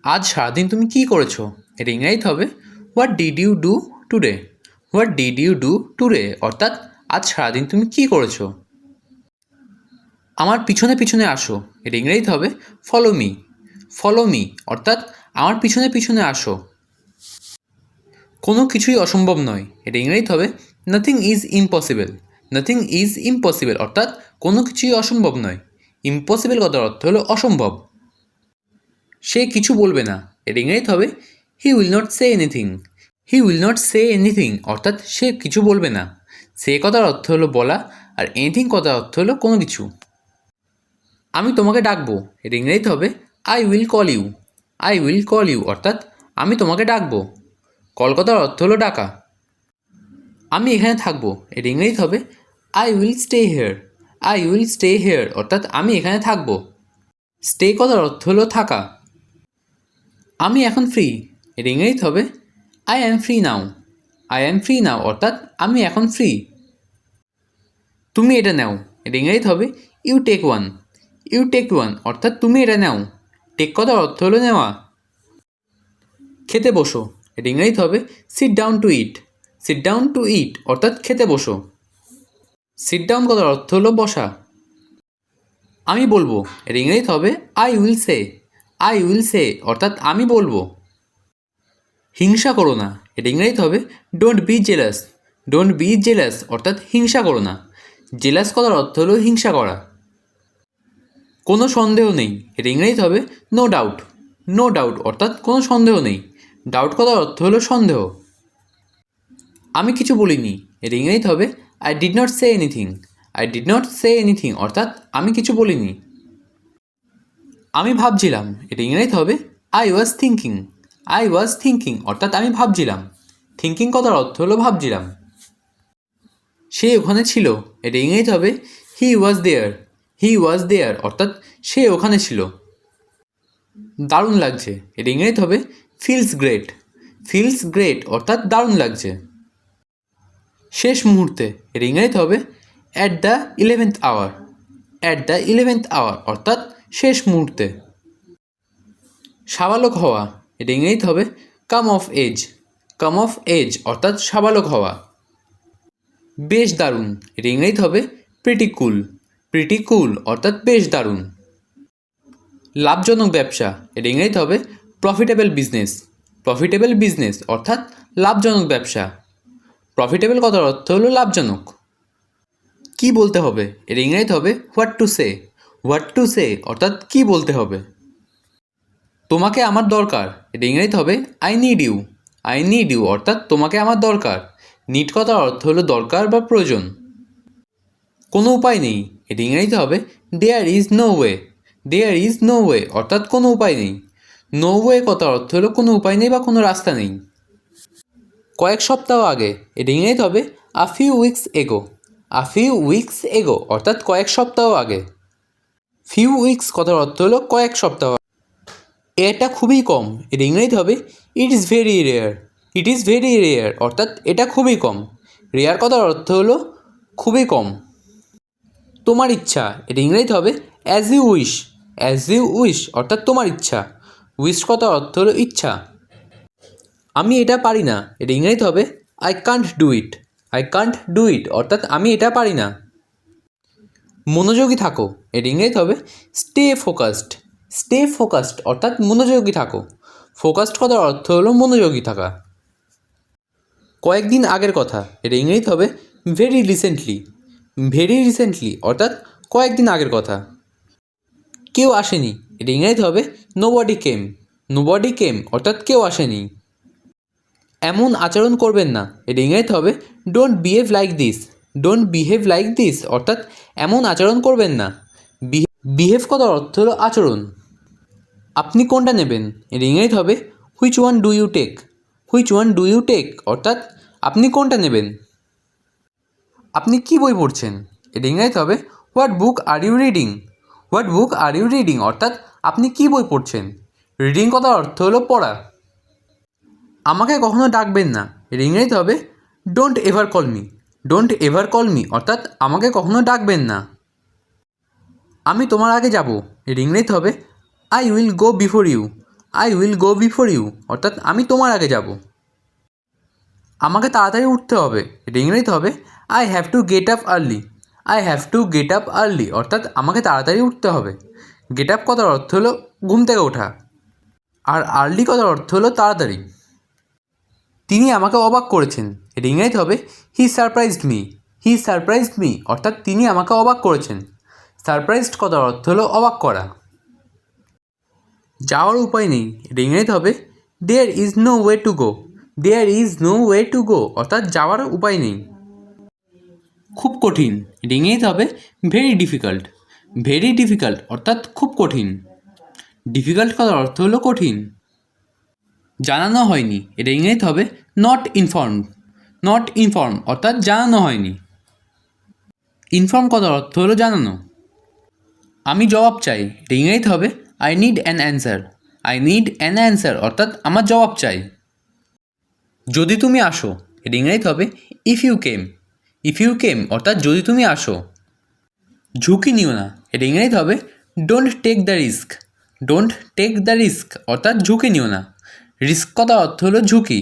আজ সারাদিন তুমি কী করেছো? এটা ইংরেজিতে হবে what did you do today. What did you do today অর্থাৎ আজ সারাদিন তুমি কী করেছো? আমার পিছনে পিছনে আসো। এটা ইংরেজিতে হবে ফলো মি। ফলো মি অর্থাৎ আমার পিছনে পিছনে আসো। কোনো কিছুই অসম্ভব নয়। এটা ইংরেজিতে হবে nothing is impossible. Nothing is impossible অর্থাৎ কোনো কিছুই অসম্ভব নয়। ইম্পসিবল কথার অর্থ হলো অসম্ভব। সে কিছু বলবে না। এটা ইংরেজিতে হবে he will not say anything. He will not say anything অর্থাৎ সে কিছু বলবে না। সে কথার অর্থ হলো বলা, আর এনিথিং কথার অর্থ হলো কোনো কিছু। আমি তোমাকে ডাকবো। এটা ইংরেজিতে হবে I will call you. I will call you অর্থাৎ আমি তোমাকে ডাকবো। কল কথার অর্থ হলো ডাকা। আমি এখানে থাকবো। এটা ইংরেজিতে হবে I will stay here. I will stay here অর্থাৎ আমি এখানে থাকবো। স্টে কথার অর্থ হলো থাকা। আমি এখন ফ্রি। এটা ইংরেজিতে হবে I am free now. I am free now অর্থাৎ আমি এখন ফ্রি। তুমি এটা নাও। এটা ইংরেজিতে হবে you take one. You take one অর্থাৎ তুমি এটা নাও। টেক কথার অর্থ হলো নেওয়া। খেতে বসো। এটা ইংরেজিতে হবে sit down to eat. Sit down to eat অর্থাৎ খেতে বসো। সিট ডাউন কথার অর্থ হলো বসা। আমি বলবো। এটা ইংরেজিতে হবে I will say. I will say অর্থাৎ আমি বলবো। হিংসা করো না। এটা ইংরেজিতে হবে don't be jealous. Don't be jealous অর্থাৎ হিংসা করো না। জেলাস কথার অর্থ হলো হিংসা করা। কোনো সন্দেহ নেই। এটা ইংরেজিতে হবে নো ডাউট। নো ডাউট অর্থাৎ কোনো সন্দেহ নেই। ডাউট কথার অর্থ হলো সন্দেহ। আমি কিছু বলিনি। এটা ইংরেজিতে হবে I did not say anything. I did not say anything অর্থাৎ আমি কিছু বলিনি। আমি ভাবছিলাম। এটা ইংরেজিতে হবে I was thinking. I was thinking অর্থাৎ আমি ভাবছিলাম। থিঙ্কিং কথার অর্থ হলো ভাবছিলাম। সে ওখানে ছিল। এটা ইংরেজিতে হবে হি ওয়াজ দেয়ার। হি ওয়াজ দেয়ার অর্থাৎ সে ওখানে ছিল। দারুণ লাগছে। এটা ইংরেজিতে হবে ফিলস গ্রেট। ফিলস গ্রেট অর্থাৎ দারুণ লাগছে। শেষ মুহূর্তে। এটা ইংরেজিতে হবে at the 11th hour. At the 11th hour অর্থাৎ শেষ মুহূর্তে। সাবালক হওয়া। এটা ইংরেজিতে হবে come of age. Come of age অর্থাৎ সাবালক হওয়া। বেশ দারুণ। এটা ইংরেজিতে হবে প্রিটি কুল। প্রিটি কুল অর্থাৎ বেশ দারুণ। লাভজনক ব্যবসা। এটা ইংরেজিতে হবে প্রফিটেবল বিজনেস। প্রফিটেবল বিজনেস অর্থাৎ লাভজনক ব্যবসা। প্রফিটেবল কথার অর্থ হলো লাভজনক। কি বলতে হবে। এটা ইংরেজিতে হবে what to say. What to say অর্থাৎ কি বলতে হবে। তোমাকে আমার দরকার। এটা ইংরেজিতে হবে I need you. I need you অর্থাৎ তোমাকে আমার দরকার। নিড কথার অর্থ হলো দরকার বা প্রয়োজন। কোনো উপায় নেই। এটা ইংরেজিতে হবে there is no way. There is no way অর্থাৎ কোনো উপায় নেই। নো ওয়ে কথার অর্থ হলো কোনো উপায় নেই বা কোনো রাস্তা নেই। কয়েক সপ্তাহ আগে। এটা ইংরেজিতে হবে আ ফিউ উইকস এগো। আ ফিউ উইকস এগো অর্থাৎ কয়েক সপ্তাহ আগে। ফিউ উইকস কথার অর্থ হলো কয়েক সপ্তাহ। এটা খুবই কম। এটা ইংরেজিতে হবে it is very rare. It is very rare অর্থাৎ এটা খুবই কম। রেয়ার কথার অর্থ হলো খুবই কম। তোমার ইচ্ছা। এটা ইংরেজিতে হবে as you wish. As you wish অর্থাৎ তোমার ইচ্ছা। উইশ কথার অর্থ হলো ইচ্ছা। আমি এটা পারি না। এটা ইংরেজিতে হবে I can't do it. I can't do it অর্থাৎ আমি এটা পারি না। মনোযোগী থাকো। এটা ইংরেজিতে হবে স্টে ফোকাসড। স্টে ফোকাসড অর্থাৎ মনোযোগী থাকো। ফোকাসড কথার অর্থ হলো মনোযোগী থাকা। কয়েকদিন আগের কথা। এটা ইংরেজিতে হবে ভেরি রিসেন্টলি। ভেরি রিসেন্টলি অর্থাৎ কয়েকদিন আগের কথা। কেউ আসেনি। এটা ইংরেজিতে হবে নোবডি কেম। নোবডি কেম অর্থাৎ কেউ আসেনি। এমন আচরণ করবেন না। এটা ইংরেজিতে হবে don't behave like this. Don't behave like this অর্থাৎ এমন আচরণ করবেন না। বিহেভ কথার অর্থ হলো আচরণ। আপনি কোনটা নেবেন। এটা ইংরেজিতে হবে which one do you take. Which one do you take অর্থাৎ আপনি কোনটা নেবেন। আপনি কি বই পড়ছেন। এটা ইংরেজিতে হবে what book are you reading. What book are you reading অর্থাৎ আপনি কি বই পড়ছেন। রিডিং কথার অর্থ হলো পড়া। আমাকে কখনো ডাকবেন না। এটা ইংরেজিতে হবে don't ever call me. Don't ever call me অর্থাৎ আমাকে কখনো ডাকবেন না। আমি তোমার আগে যাব। এটা ইংরেজিতে হবে I will go before you. I will go before you অর্থাৎ আমি তোমার আগে যাব। আমাকে তাড়াতাড়ি উঠতে হবে, এটা ইংরেজিতে হবে I have to get up early. I have to get up early অর্থাৎ আমাকে তাড়াতাড়ি উঠতে হবে। গেট আপ কথার অর্থ হলো ঘুম থেকে ওঠা, আর আর্লি কথার অর্থ হলো তাড়াতাড়ি। তিনি আমাকে অবাক করেছেন, এটা ইংরেজিতে হবে হি সারপ্রাইজড মি। হি সারপ্রাইজড মি অর্থাৎ তিনি আমাকে অবাক করেছেন। সারপ্রাইজড কথার অর্থ হলো অবাক করা। যাওয়ার উপায় নেই, এটা ইংরেজিতে হবে there is no way to go. There is no way to go অর্থাৎ যাওয়ার উপায় নেই। খুব কঠিন, এটা ইংরেজিতে হবে ভেরি ডিফিকাল্ট। ভেরি ডিফিকাল্ট অর্থাৎ খুব কঠিন। ডিফিকাল্ট কথার অর্থ হলো কঠিন। জানানো হয়নি, এটা ইংরেজিতে হবে নট ইনফর্মড। নট ইনফর্ম অর্থাৎ জানানো হয়নি। ইনফর্ম কথার অর্থ হলো জানানো। আমি জবাব চাই, এটা ইংরেজিতে হবে I need an answer. I need an answer অর্থাৎ আমার জবাব চাই। যদি তুমি আসো, এটা ইংরেজিতে হবে if you came. If you came অর্থাৎ যদি তুমি আসো। ঝুঁকি নিও না, এটা ইংরেজিতে হবে don't take the risk. Don't take the risk অর্থাৎ ঝুঁকি নিও না। রিস্ক কথার অর্থ হলো ঝুঁকি।